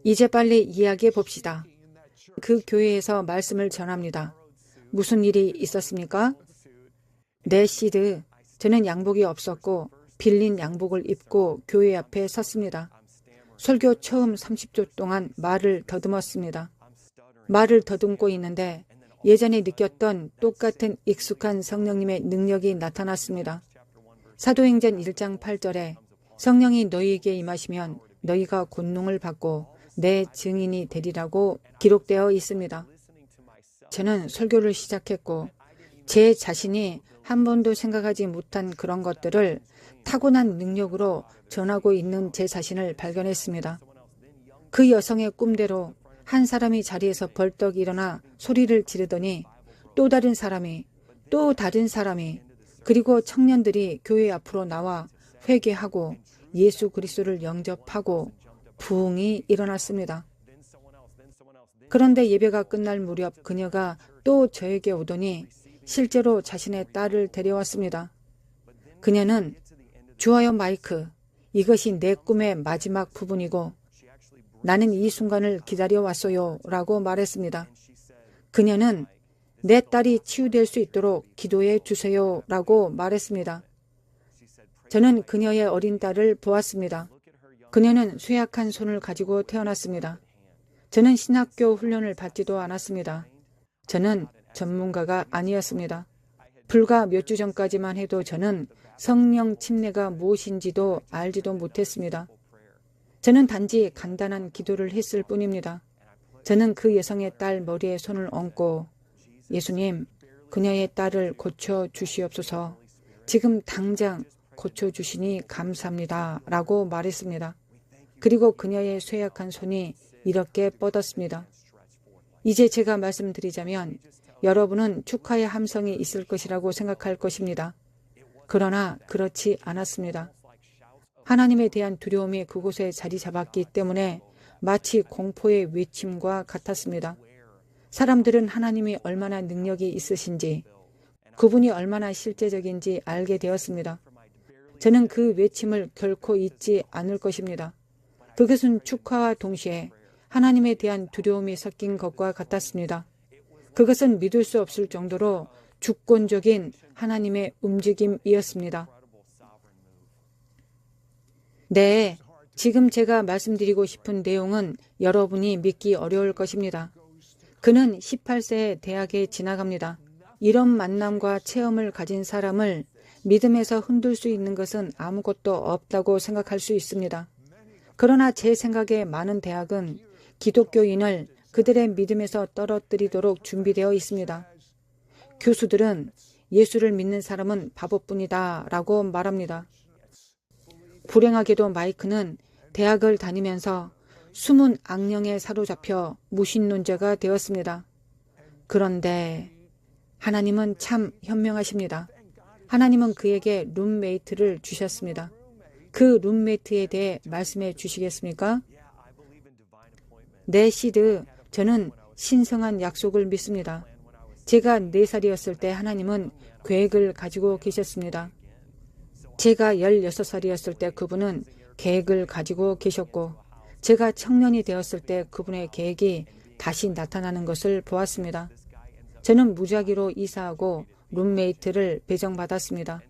이제 빨리 이야기해 봅시다. 그 교회에서 말씀을 전합니다. 무슨 일이 있었습니까? 네, 시드. 저는 양복이 없었고 빌린 양복을 입고 교회 앞에 섰습니다. 설교 처음 30초 동안 말을 더듬었습니다. 말을 더듬고 있는데 예전에 느꼈던 똑같은 익숙한 성령님의 능력이 나타났습니다. 사도행전 1장 8절에 성령이 너희에게 임하시면 너희가 권능을 받고 내 증인이 되리라고 기록되어 있습니다. 저는 설교를 시작했고 제 자신이 한 번도 생각하지 못한 그런 것들을 타고난 능력으로 전하고 있는 제 자신을 발견했습니다. 그 여성의 꿈대로 한 사람이 자리에서 벌떡 일어나 소리를 지르더니 또 다른 사람이 그리고 청년들이 교회 앞으로 나와 회개하고 예수 그리스도를 영접하고 부흥이 일어났습니다. 그런데 예배가 끝날 무렵 그녀가 또 저에게 오더니 실제로 자신의 딸을 데려왔습니다. 그녀는 좋아요 마이크, 이것이 내 꿈의 마지막 부분이고 나는 이 순간을 기다려왔어요 라고 말했습니다. 그녀는 내 딸이 치유될 수 있도록 기도해 주세요 라고 말했습니다. 저는 그녀의 어린 딸을 보았습니다. 그녀는 쇠약한 손을 가지고 태어났습니다. 저는 신학교 훈련을 받지도 않았습니다. 저는 전문가가 아니었습니다. 불과 몇 주 전까지만 해도 저는 성령 침례가 무엇인지도 알지도 못했습니다. 저는 단지 간단한 기도를 했을 뿐입니다. 저는 그 여성의 딸 머리에 손을 얹고 예수님, 그녀의 딸을 고쳐주시옵소서. 지금 당장 고쳐주시니 감사합니다. 라고 말했습니다. 그리고 그녀의 쇠약한 손이 이렇게 뻗었습니다. 이제 제가 말씀드리자면 여러분은 축하의 함성이 있을 것이라고 생각할 것입니다. 그러나 그렇지 않았습니다. 하나님에 대한 두려움이 그곳에 자리 잡았기 때문에 마치 공포의 외침과 같았습니다. 사람들은 하나님이 얼마나 능력이 있으신지, 그분이 얼마나 실제적인지 알게 되었습니다. 저는 그 외침을 결코 잊지 않을 것입니다. 그것은 축하와 동시에 하나님에 대한 두려움이 섞인 것과 같았습니다. 그것은 믿을 수 없을 정도로 주권적인 하나님의 움직임이었습니다. 네, 지금 제가 말씀드리고 싶은 내용은 여러분이 믿기 어려울 것입니다. 그는 18세에 대학에 지나갑니다. 이런 만남과 체험을 가진 사람을 믿음에서 흔들 수 있는 것은 아무것도 없다고 생각할 수 있습니다. 그러나 제 생각에 많은 대학은 기독교인을 그들의 믿음에서 떨어뜨리도록 준비되어 있습니다. 교수들은 예수를 믿는 사람은 바보뿐이다 라고 말합니다. 불행하게도 마이크는 대학을 다니면서 숨은 악령에 사로잡혀 무신론자가 되었습니다. 그런데 하나님은 참 현명하십니다. 하나님은 그에게 룸메이트를 주셨습니다. 그 룸메이트에 대해 말씀해 주시겠습니까? 네, 시드, 저는 신성한 약속을 믿습니다. 제가 4살이었을 때 하나님은 계획을 가지고 계셨습니다. 제가 16살이었을 때 그분은 계획을 가지고 계셨고 제가 청년이 되었을 때 그분의 계획이 다시 나타나는 것을 보았습니다. 저는 무작위로 이사하고 룸메이트를 배정받았습니다.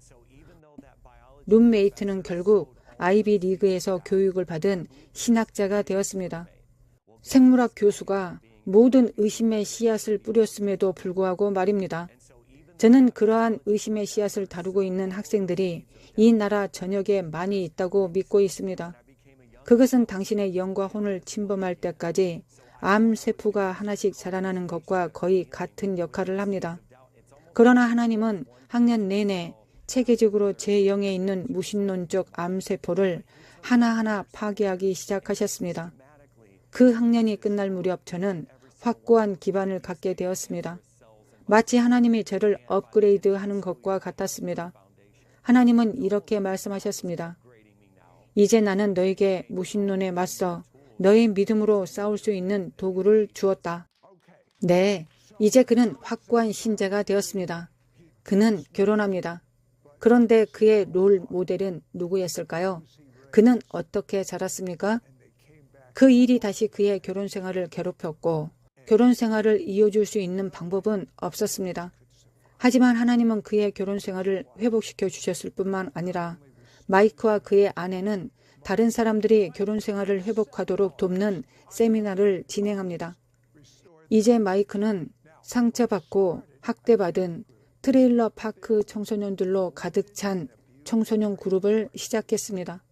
룸메이트는 결국 아이비 리그에서 교육을 받은 신학자가 되었습니다. 생물학 교수가 모든 의심의 씨앗을 뿌렸음에도 불구하고 말입니다. 저는 그러한 의심의 씨앗을 다루고 있는 학생들이 이 나라 전역에 많이 있다고 믿고 있습니다. 그것은 당신의 영과 혼을 침범할 때까지 암세포가 하나씩 자라나는 것과 거의 같은 역할을 합니다. 그러나 하나님은 학년 내내 체계적으로 제 영에 있는 무신론적 암세포를 하나하나 파괴하기 시작하셨습니다. 그 학년이 끝날 무렵 저는 확고한 기반을 갖게 되었습니다. 마치 하나님이 저를 업그레이드하는 것과 같았습니다. 하나님은 이렇게 말씀하셨습니다. 이제 나는 너에게 무신론에 맞서 너의 믿음으로 싸울 수 있는 도구를 주었다. 네, 이제 그는 확고한 신자가 되었습니다. 그는 결혼합니다. 그런데 그의 롤 모델은 누구였을까요? 그는 어떻게 자랐습니까? 그 일이 다시 그의 결혼 생활을 괴롭혔고 결혼 생활을 이어줄 수 있는 방법은 없었습니다. 하지만 하나님은 그의 결혼 생활을 회복시켜 주셨을 뿐만 아니라 마이크와 그의 아내는 다른 사람들이 결혼 생활을 회복하도록 돕는 세미나를 진행합니다. 이제 마이크는 상처받고 학대받은 트레일러 파크 청소년들로 가득 찬 청소년 그룹을 시작했습니다.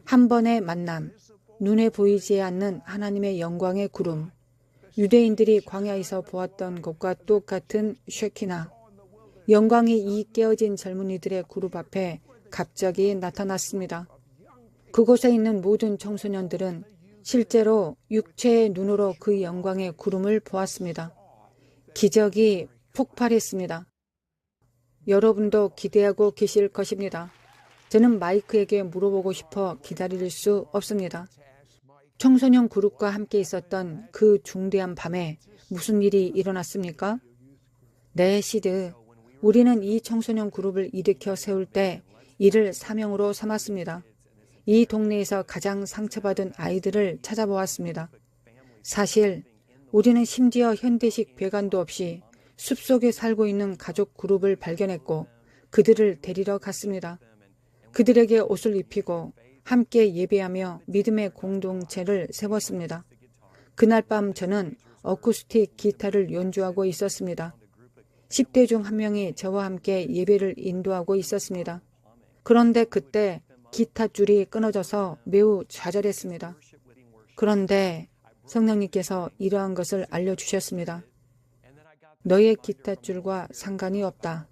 한 번의 만남, 눈에 보이지 않는 하나님의 영광의 구름, 유대인들이 광야에서 보았던 것과 똑같은 쉐키나, 영광이 이 깨어진 젊은이들의 그룹 앞에 갑자기 나타났습니다. 그곳에 있는 모든 청소년들은 실제로 육체의 눈으로 그 영광의 구름을 보았습니다. 기적이 폭발했습니다. 여러분도 기대하고 계실 것입니다. 저는 마이크에게 물어보고 싶어 기다릴 수 없습니다. 청소년 그룹과 함께 있었던 그 중대한 밤에 무슨 일이 일어났습니까? 네, 시드. 우리는 이 청소년 그룹을 일으켜 세울 때 이를 사명으로 삼았습니다. 이 동네에서 가장 상처받은 아이들을 찾아보았습니다. 사실 우리는 심지어 현대식 배관도 없이 숲속에 살고 있는 가족 그룹을 발견했고 그들을 데리러 갔습니다. 그들에게 옷을 입히고 함께 예배하며 믿음의 공동체를 세웠습니다. 그날 밤 저는 어쿠스틱 기타를 연주하고 있었습니다. 10대 중 한 명이 저와 함께 예배를 인도하고 있었습니다. 그런데 그때 기타 줄이 끊어져서 매우 좌절했습니다. 그런데 성령님께서 이러한 것을 알려주셨습니다. 너의 기타 줄과 상관이 없다.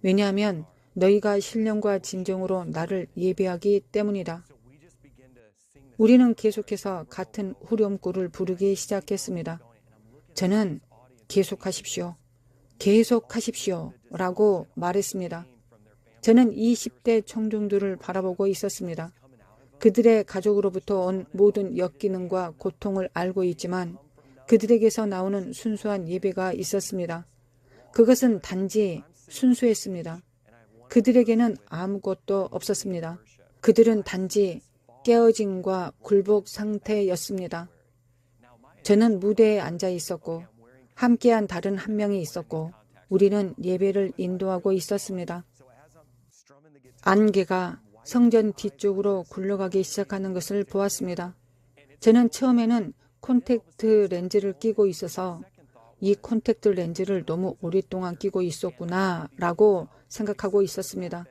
왜냐하면 너희가 신령과 진정으로 나를 예배하기 때문이다. 우리는 계속해서 같은 후렴구를 부르기 시작했습니다. 저는 계속하십시오. 계속하십시오. 라고 말했습니다. 저는 20대 청중들을 바라보고 있었습니다. 그들의 가족으로부터 온 모든 역기능과 고통을 알고 있지만 그들에게서 나오는 순수한 예배가 있었습니다. 그것은 단지 순수했습니다. 그들에게는 아무것도 없었습니다. 그들은 단지 깨어짐과 굴복 상태였습니다. 저는 무대에 앉아 있었고 함께한 다른 한 명이 있었고 우리는 예배를 인도하고 있었습니다. 안개가 성전 뒤쪽으로 굴러가기 시작하는 것을 보았습니다. 저는 처음에는 콘택트 렌즈를 끼고 있어서 이 콘택트 렌즈를 너무 오랫동안 끼고 있었구나 라고 생각하고 있었습니다.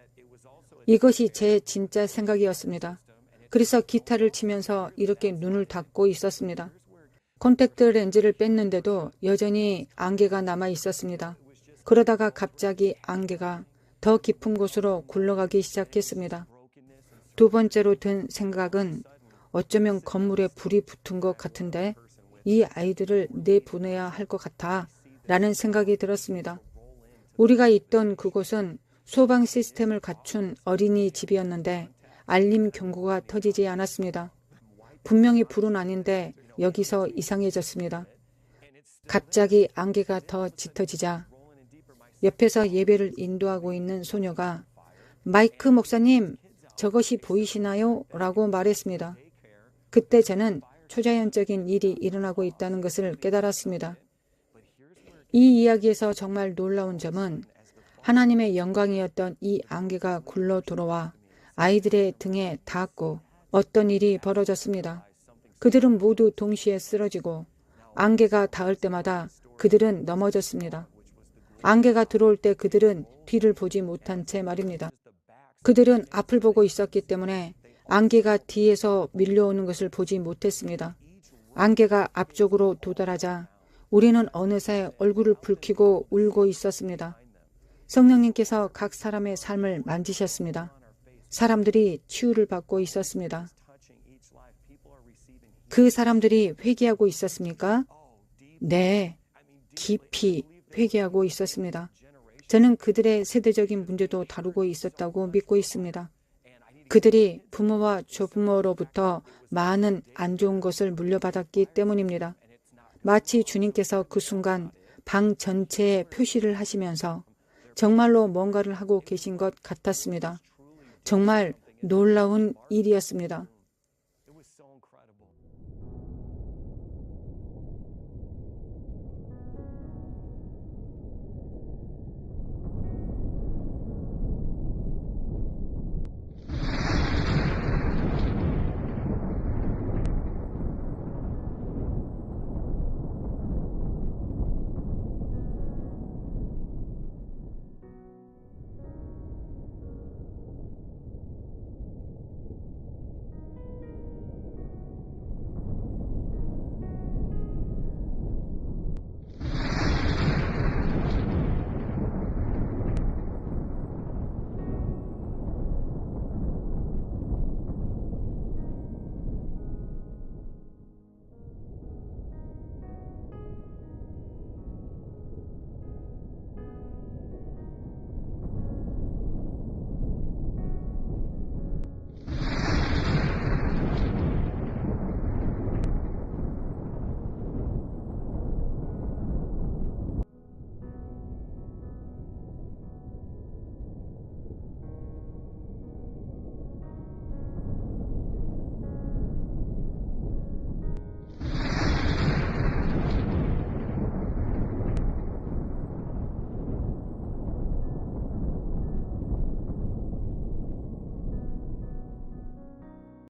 이것이 제 진짜 생각이었습니다. 그래서 기타를 치면서 이렇게 눈을 닫고 있었습니다. 콘택트 렌즈를 뺐는데도 여전히 안개가 남아 있었습니다. 그러다가 갑자기 안개가 더 깊은 곳으로 굴러가기 시작했습니다. 두 번째로 든 생각은 어쩌면 건물에 불이 붙은 것 같은데 이 아이들을 내보내야 할 것 같아 라는 생각이 들었습니다. 우리가 있던 그곳은 소방 시스템을 갖춘 어린이집이었는데 알림 경고가 터지지 않았습니다. 분명히 불은 아닌데 여기서 이상해졌습니다. 갑자기 안개가 더 짙어지자 옆에서 예배를 인도하고 있는 소녀가 마이크 목사님, 저것이 보이시나요? 라고 말했습니다. 그때 저는 초자연적인 일이 일어나고 있다는 것을 깨달았습니다. 이 이야기에서 정말 놀라운 점은 하나님의 영광이었던 이 안개가 굴러 들어와 아이들의 등에 닿았고 어떤 일이 벌어졌습니다. 그들은 모두 동시에 쓰러지고 안개가 닿을 때마다 그들은 넘어졌습니다. 안개가 들어올 때 그들은 뒤를 보지 못한 채 말입니다. 그들은 앞을 보고 있었기 때문에 안개가 뒤에서 밀려오는 것을 보지 못했습니다. 안개가 앞쪽으로 도달하자 우리는 어느새 얼굴을 붉히고 울고 있었습니다. 성령님께서 각 사람의 삶을 만지셨습니다. 사람들이 치유를 받고 있었습니다. 그 사람들이 회개하고 있었습니까? 네, 깊이 회개하고 있었습니다. 저는 그들의 세대적인 문제도 다루고 있었다고 믿고 있습니다. 그들이 부모와 조부모로부터 많은 안 좋은 것을 물려받았기 때문입니다. 마치 주님께서 그 순간 방 전체에 표시를 하시면서 정말로 뭔가를 하고 계신 것 같았습니다. 정말 놀라운 일이었습니다.